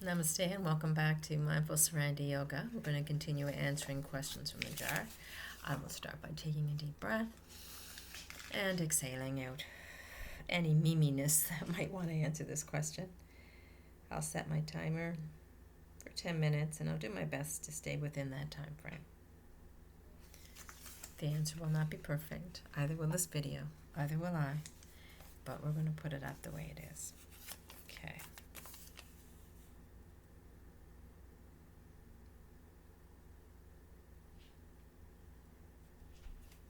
Namaste and welcome back to Mindful Serenity Yoga. We're going to continue answering questions from the jar. I will start by taking a deep breath and exhaling out any miminess that might want to answer this question. I'll set my timer for 10 minutes and I'll do my best to stay within that time frame. The answer will not be perfect, either will this video, either will I, but we're going to put it up the way it is. Okay.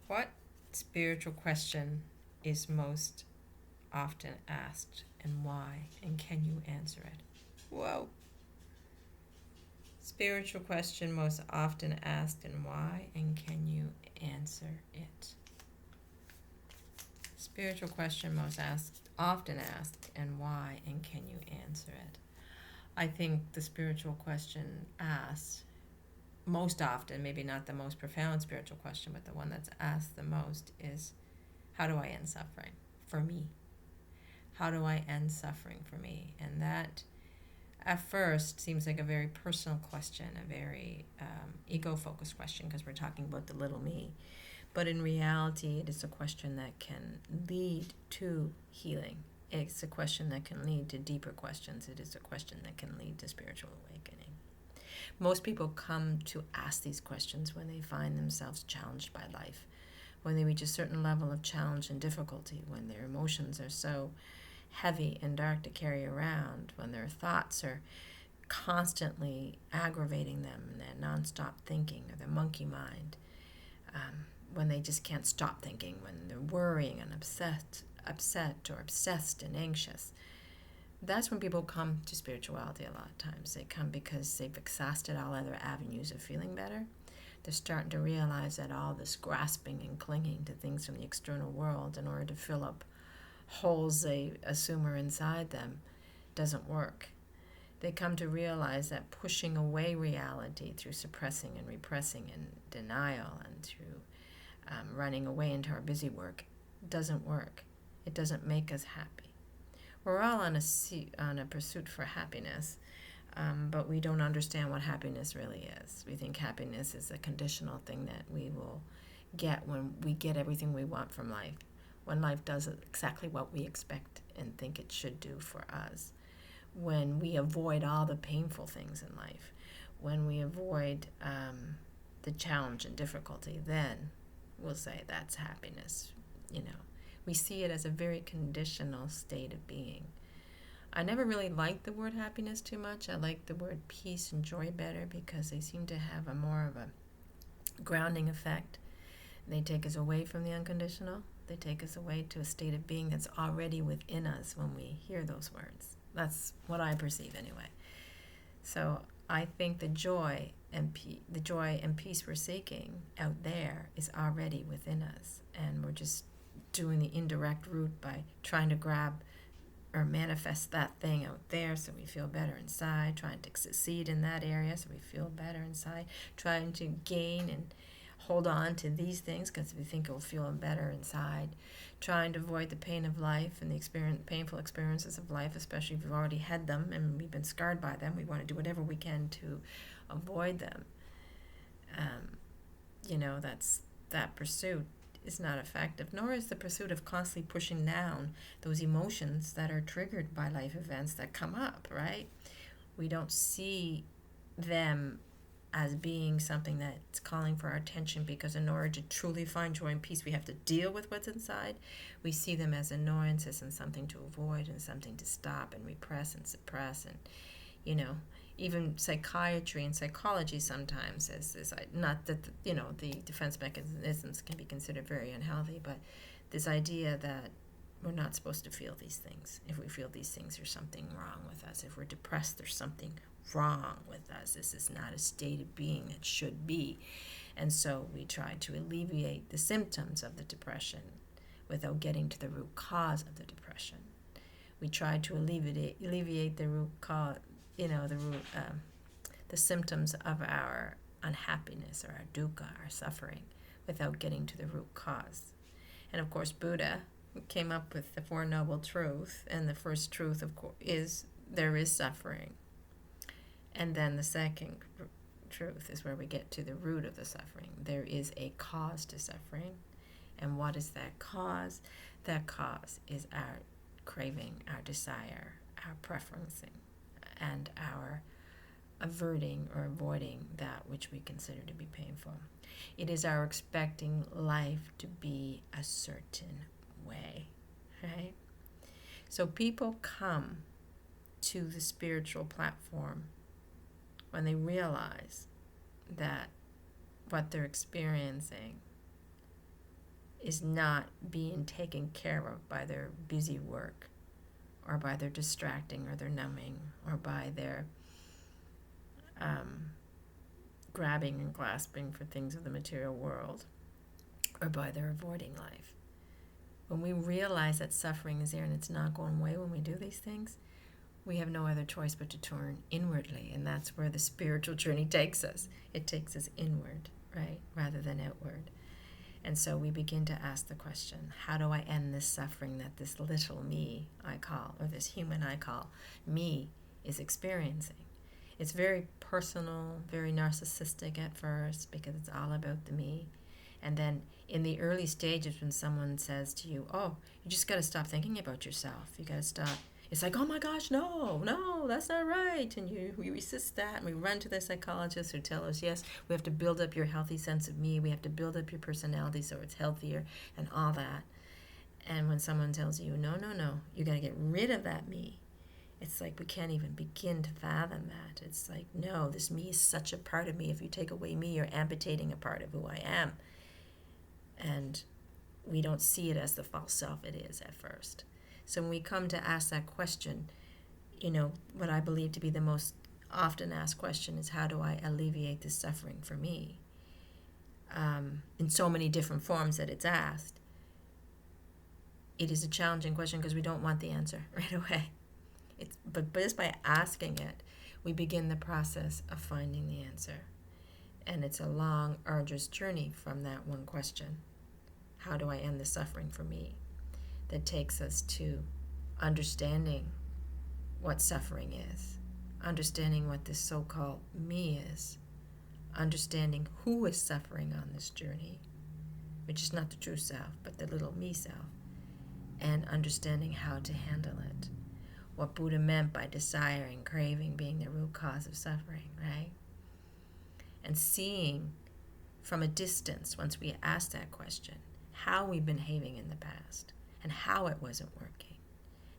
What spiritual question is most often asked and why? And can you answer it? Whoa. Spiritual question most often asked and why? And can you answer it? Spiritual question most often asked and why? And can you answer it? I think the spiritual question asked most often, maybe not the most profound spiritual question, but the one that's asked the most is, how do I end suffering for me? How do I end suffering for me? And that, at first, seems like a very personal question, a very ego-focused question, because we're talking about the little me. But in reality, it is a question that can lead to healing. It's a question that can lead to deeper questions. It is a question that can lead to spiritual awakening. Most people come to ask these questions when they find themselves challenged by life, when they reach a certain level of challenge and difficulty, when their emotions are so heavy and dark to carry around, when their thoughts are constantly aggravating them and their nonstop thinking or their monkey mind, when they just can't stop thinking, when they're worrying and upset or obsessed and anxious. That's when people come to spirituality a lot of times. They come because they've exhausted all other avenues of feeling better. They're starting to realize that all this grasping and clinging to things from the external world in order to fill up holes they assume are inside them doesn't work. They come to realize that pushing away reality through suppressing and repressing and denial and through running away into our busy work doesn't work. It doesn't make us happy. We're all on a pursuit for happiness, but we don't understand what happiness really is. We think happiness is a conditional thing that we will get when we get everything we want from life, when life does exactly what we expect and think it should do for us, when we avoid all the painful things in life, when we avoid the challenge and difficulty, then we'll say that's happiness, We see it as a very conditional state of being. I never really liked the word happiness too much. I like the word peace and joy better because they seem to have a more of a grounding effect. They take us away from the unconditional. They take us away to a state of being that's already within us when we hear those words. That's what I perceive anyway. So I think the joy and peace we're seeking out there is already within us, and we're just doing the indirect route by trying to grab or manifest that thing out there so we feel better inside, trying to succeed in that area so we feel better inside, trying to gain and hold on to these things because we think it will feel better inside, trying to avoid the pain of life and the painful experiences of life, especially if we've already had them and we've been scarred by them. We want to do whatever we can to avoid them. That pursuit is not effective, nor is the pursuit of constantly pushing down those emotions that are triggered by life events that come up, right? We don't see them as being something that's calling for our attention, because in order to truly find joy and peace, we have to deal with what's inside. We see them as annoyances and something to avoid and something to stop and repress and suppress. And, even psychiatry and psychology sometimes is not that, the defense mechanisms can be considered very unhealthy, but this idea that we're not supposed to feel these things. If we feel these things, there's something wrong with us. If we're depressed, there's something wrong with us. This is not a state of being it should be. And so we try to alleviate the symptoms of the depression without getting to the root cause of the depression. We try to alleviate the root cause, the symptoms of our unhappiness or our dukkha, our suffering, without getting to the root cause. And of course, Buddha came up with the Four Noble Truths, and the first truth, of course, is there is suffering. And then the second truth is where we get to the root of the suffering. There is a cause to suffering. And what is that cause? That cause is our craving, our desire, our preferencing, and our averting or avoiding that which we consider to be painful. It is our expecting life to be a certain way, right? So people come to the spiritual platform when they realize that what they're experiencing is not being taken care of by their busy work, or by their distracting, or their numbing, or by their grabbing and grasping for things of the material world, or by their avoiding life. When we realize that suffering is there and it's not going away when we do these things, we have no other choice but to turn inwardly, and that's where the spiritual journey takes us. It takes us inward, right, rather than outward. And so we begin to ask the question, how do I end this suffering that this little me I call, or this human I call me, is experiencing? It's very personal, very narcissistic at first, because it's all about the me. And then in the early stages, when someone says to you, oh, you just got to stop thinking about yourself. You got to stop. It's like, oh my gosh, no, that's not right. And we resist that, and we run to the psychologists who tell us, yes, we have to build up your healthy sense of me. We have to build up your personality so it's healthier and all that. And when someone tells you, no, you got to get rid of that me, it's like we can't even begin to fathom that. It's like, no, this me is such a part of me. If you take away me, you're amputating a part of who I am. And we don't see it as the false self it is at first. So when we come to ask that question, what I believe to be the most often asked question is, how do I alleviate this suffering for me? In so many different forms that it's asked. It is a challenging question because we don't want the answer right away. But just by asking it, we begin the process of finding the answer. And it's a long, arduous journey from that one question, how do I end the suffering for me, that takes us to understanding what suffering is, understanding what this so-called me is, understanding who is suffering on this journey, which is not the true self, but the little me self, and understanding how to handle it. What Buddha meant by desire and craving being the root cause of suffering, right? And seeing from a distance, once we ask that question, how we've been behaving in the past, and how it wasn't working,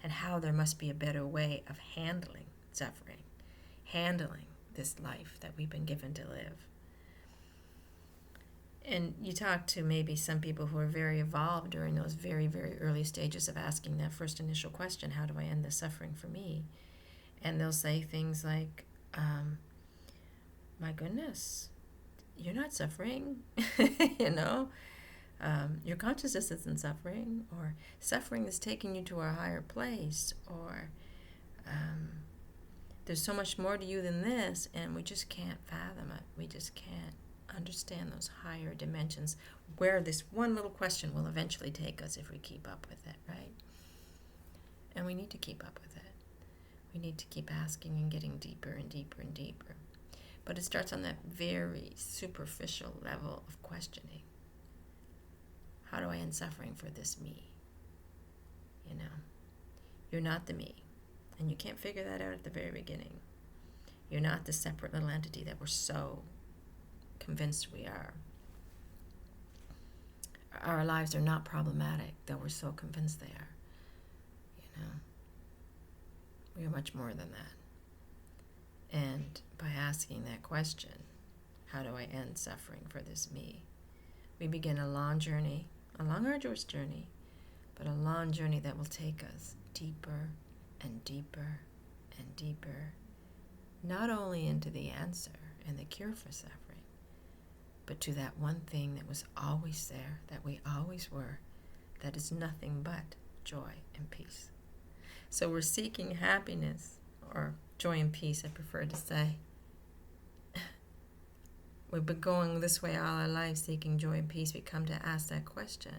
and how there must be a better way of handling suffering, handling this life that we've been given to live. And you talk to maybe some people who are very evolved during those very, very early stages of asking that first initial question, how do I end the suffering for me? And they'll say things like, my goodness, you're not suffering, your consciousness isn't suffering, or suffering is taking you to a higher place, or there's so much more to you than this, and we just can't fathom it. We just can't understand those higher dimensions where this one little question will eventually take us if we keep up with it, right? And we need to keep up with it. We need to keep asking and getting deeper and deeper and deeper. But it starts on that very superficial level of questioning. How do I end suffering for this me? You're not the me. And you can't figure that out at the very beginning. You're not the separate little entity that we're so convinced we are. Our lives are not problematic, though we're so convinced they are. We are much more than that. And by asking that question, how do I end suffering for this me? We begin a long journey, a long arduous journey, but a long journey that will take us deeper and deeper and deeper, not only into the answer and the cure for suffering, but to that one thing that was always there, that we always were, that is nothing but joy and peace. So we're seeking happiness, or joy and peace, I prefer to say. We've been going this way all our lives, seeking joy and peace. We come to ask that question,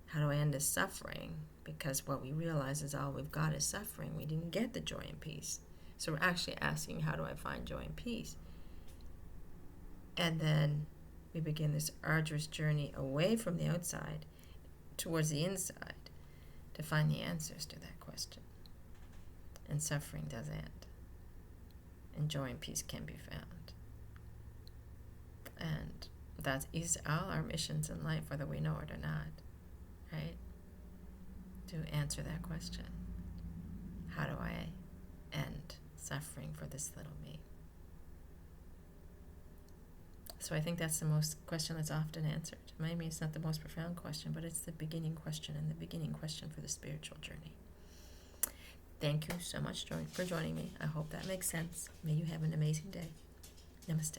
how do I end this suffering? Because what we realize is all we've got is suffering. We didn't get the joy and peace. So we're actually asking, how do I find joy and peace? And then we begin this arduous journey away from the outside towards the inside to find the answers to that question. And suffering does end. And joy and peace can be found. And that is all our missions in life, whether we know it or not, right? To answer that question. How do I end suffering for this little me? So I think that's the most question that's often answered. Maybe it's not the most profound question, but it's the beginning question, and the beginning question for the spiritual journey. Thank you so much for joining me. I hope that makes sense. May you have an amazing day. Namaste.